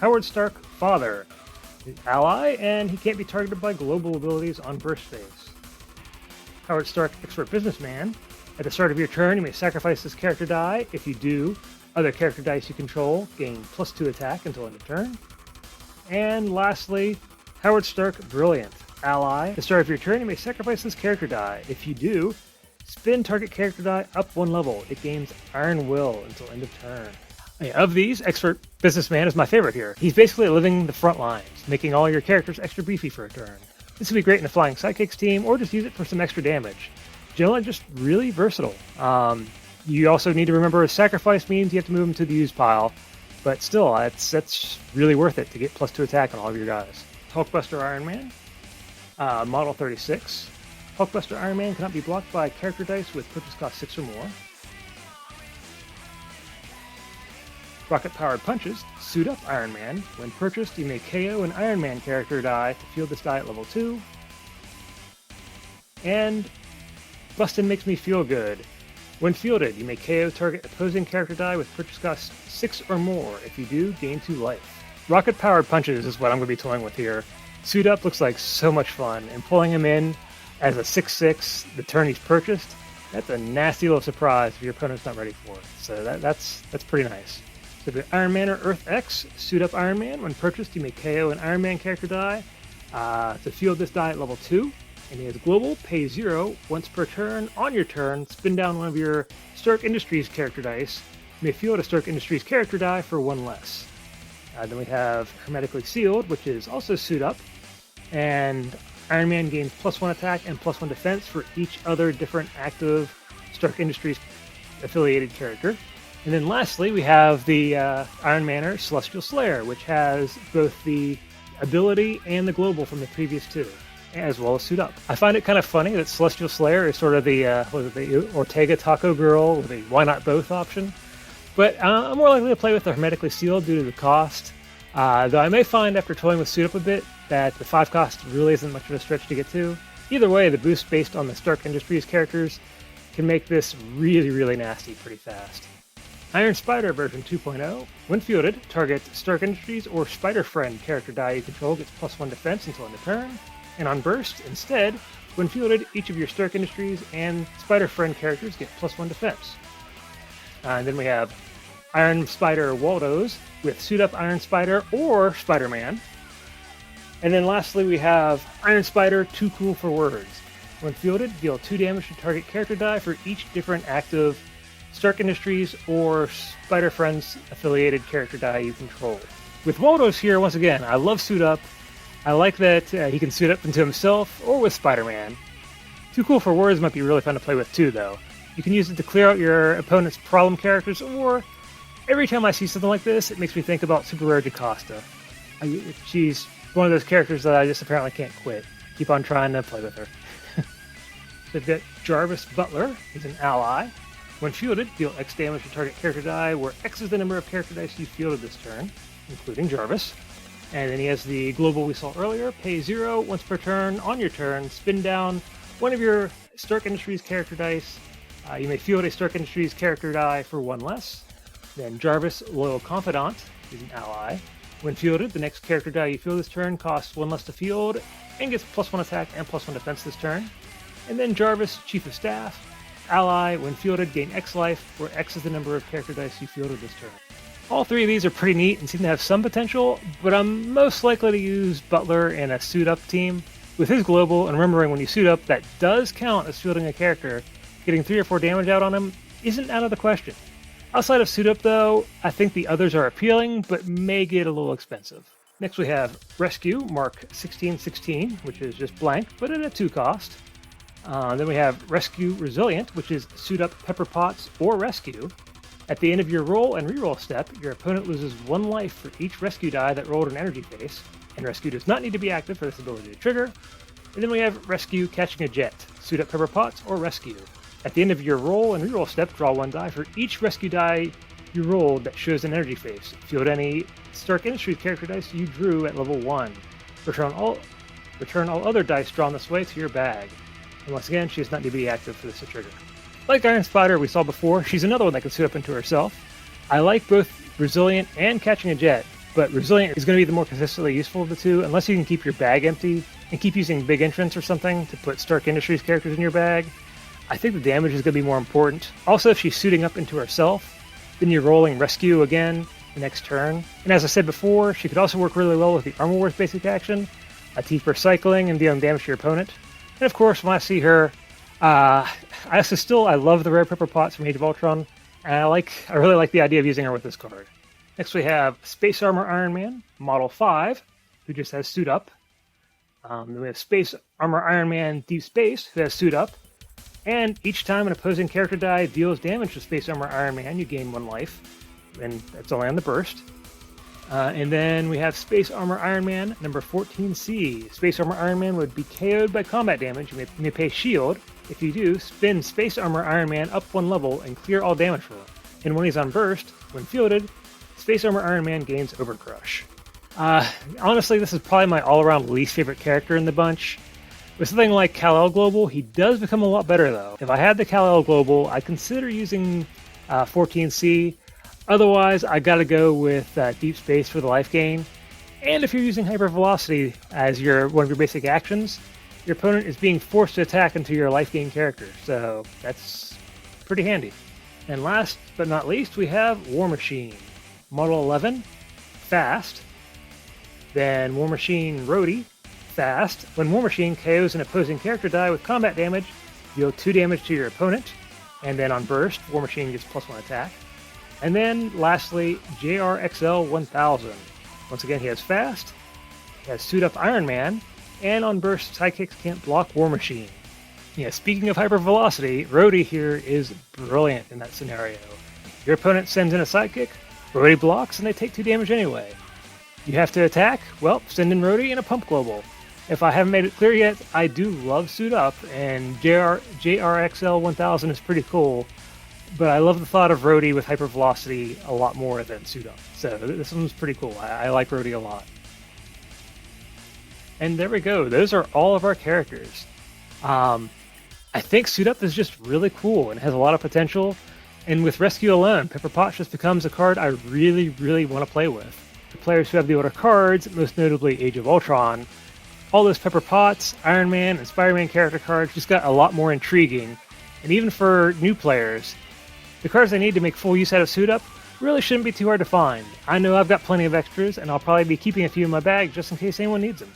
Howard Stark, Father, ally, and he can't be targeted by global abilities on burst phase. Howard Stark, Expert Businessman. At the start of your turn, you may sacrifice this character die. If you do, other character dice you control gain +2 attack until end of turn. And lastly, Howard Stark, Brilliant, ally. At the start of your turn, you may sacrifice this character die. If you do, spin target character die up 1 level. It gains Iron Will until end of turn. Of these, Expert Businessman is my favorite here. He's basically living the front lines, making all your characters extra beefy for a turn. This would be great in a Flying Sidekicks team, or just use it for some extra damage. Generally, just really versatile. You also need to remember sacrifice means you have to move him to the use pile, but still, that's really worth it to get +2 attack on all of your guys. Hulkbuster Iron Man, Model 36. Hulkbuster Iron Man cannot be blocked by character dice with purchase cost 6 or more. Rocket-powered punches, Suit Up Iron Man. When purchased, you may KO an Iron Man character die to field this die at level 2. And Bustin' Makes Me Feel Good. When fielded, you may KO target opposing character die with purchase cost 6 or more. If you do, gain 2 life. Rocket-powered punches is what I'm going to be toying with here. Suit Up looks like so much fun, and pulling him in as a 6/6 the turn he's purchased, that's a nasty little surprise if your opponent's not ready for it. So that's pretty nice. So the Iron Man or Earth X, Suit Up Iron Man. When purchased, you may KO an Iron Man character die to field this die at level 2. And he has global, pay 0 once per turn. On your turn, spin down one of your Stark Industries character dice. You may field a Stark Industries character die for 1 less. Then we have Hermetically Sealed, which is also Suit Up. And Iron Man gains +1 attack and +1 defense for each other different active Stark Industries affiliated character. And then lastly, we have the Iron Manor Celestial Slayer, which has both the ability and the global from the previous 2, as well as Suit Up. I find it kind of funny that Celestial Slayer is sort of the Ortega Taco Girl with a why not both option. But I'm more likely to play with the Hermetically Sealed due to the cost. Though I may find after toying with Suit Up a bit that the 5 cost really isn't much of a stretch to get to. Either way, the boost based on the Stark Industries characters can make this really, really nasty pretty fast. Iron Spider version 2.0. When fielded, target Stark Industries or Spider Friend character die you control gets +1 defense until end of turn. And on burst, instead, when fielded, each of your Stark Industries and Spider Friend characters get +1 defense. And then we have Iron Spider Waldos with Suit Up Iron Spider or Spider-Man. And then lastly, we have Iron Spider Too Cool for Words. When fielded, deal 2 damage to target character die for each different active Stark Industries or Spider Friends affiliated character die you control. With Waldos here, once again, I love Suit Up. I like that he can suit up into himself or with Spider-Man. Too Cool for Words might be really fun to play with too, though. You can use it to clear out your opponent's problem characters, or every time I see something like this, it makes me think about Super Rare Jocasta. She's one of those characters that I just apparently can't quit. Keep on trying to play with her. So we've got Jarvis Butler. He's an ally. When fielded, deal X damage to target character die, where X is the number of character dice you fielded this turn, including Jarvis. And then he has the global we saw earlier, pay 0 once per turn. On your turn, spin down one of your Stark Industries character dice. You may field a Stark Industries character die for 1 less. Then Jarvis, Loyal Confidant, is an ally. When fielded, the next character die you field this turn costs 1 less to field and gets +1 attack and +1 defense this turn. And then Jarvis, Chief of Staff, ally. When fielded, gain X life, where X is the number of character dice you fielded this turn. All 3 of these are pretty neat and seem to have some potential, but I'm most likely to use Butler in a Suit Up team. With his global, and remembering when you Suit Up, that does count as fielding a character, getting 3 or 4 damage out on him isn't out of the question. Outside of Suit Up, though, I think the others are appealing, but may get a little expensive. Next we have Rescue, Mark 1616, which is just blank, but at a 2 cost. Then we have Rescue Resilient, which is Suit Up Pepper Potts or Rescue. At the end of your roll and reroll step, your opponent loses 1 life for each rescue die that rolled an energy face, and Rescue does not need to be active for this ability to trigger. And then we have Rescue Catching a Jet, Suit Up Pepper Potts or Rescue. At the end of your roll and reroll step, draw 1 die for each rescue die you rolled that shows an energy face. Field any Stark Industries character dice you drew at level 1. Return all other dice drawn this way to your bag. And once again, she does not need to be active for this to trigger. Like Iron Spider we saw before, she's another one that can suit up into herself. I like both Resilient and Catching a Jet. but Resilient is going to be the more consistently useful of the two, unless you can keep your bag empty and keep using Big Entrance or something to put Stark Industries characters in your bag. I think the damage is going to be more important. Also, if she's suiting up into herself, then you're rolling Rescue again the next turn. And as I said before, she could also work really well with the Armor Wars basic action, a T for cycling and dealing damage to your opponent. And of course, when I see her, I love the rare Pepper Potts from Age of Ultron, and I really like the idea of using her with this card. Next we have Space Armor Iron Man, Model 5, who just has Suit Up. Then we have Space Armor Iron Man Deep Space, who has Suit Up. And each time an opposing character die deals damage to Space Armor Iron Man, you gain 1 life. And that's only on the burst. And then we have Space Armor Iron Man, number 14C. Space Armor Iron Man would be KO'd by combat damage. You may pay Shield. If you do, spin Space Armor Iron Man up 1 level and clear all damage from him. And when he's on burst, when fielded, Space Armor Iron Man gains Overcrush. Honestly, this is probably my all-around least favorite character in the bunch. With something like Kal-El Global, he does become a lot better, though. If I had the Kal-El Global, I'd consider using 14C. Otherwise, I gotta go with Deep Space for the life gain. And if you're using Hypervelocity as one of your basic actions, your opponent is being forced to attack into your life gain character, so that's pretty handy. And last but not least, we have War Machine. Model 11, Fast. Then War Machine Rhodey, Fast. When War Machine KOs an opposing character die with combat damage, deal 2 damage to your opponent. And then on burst, War Machine gets +1 attack. And then lastly, JRXL 1000. Once again, he has Fast, he has Suit Up Iron Man, and on burst, sidekicks can't block War Machine. Yeah, speaking of Hypervelocity, Rhodey here is brilliant in that scenario. Your opponent sends in a sidekick, Rhodey blocks, and they take 2 damage anyway. You have to attack? Well, send in Rhodey and a Pump Global. If I haven't made it clear yet, I do love Suit Up, and JRXL 1000 is pretty cool, but I love the thought of Rhodey with Hypervelocity a lot more than Suit Up. So this one's pretty cool. I like Rhodey a lot. And there we go. Those are all of our characters. I think Suit Up is just really cool and has a lot of potential. And with Rescue alone, Pepper Potts just becomes a card I really, really want to play with. For players who have the older cards, most notably Age of Ultron, all those Pepper Potts, Iron Man, and Spider-Man character cards just got a lot more intriguing. And even for new players, the cards I need to make full use out of Suit Up really shouldn't be too hard to find. I know I've got plenty of extras, and I'll probably be keeping a few in my bag just in case anyone needs them.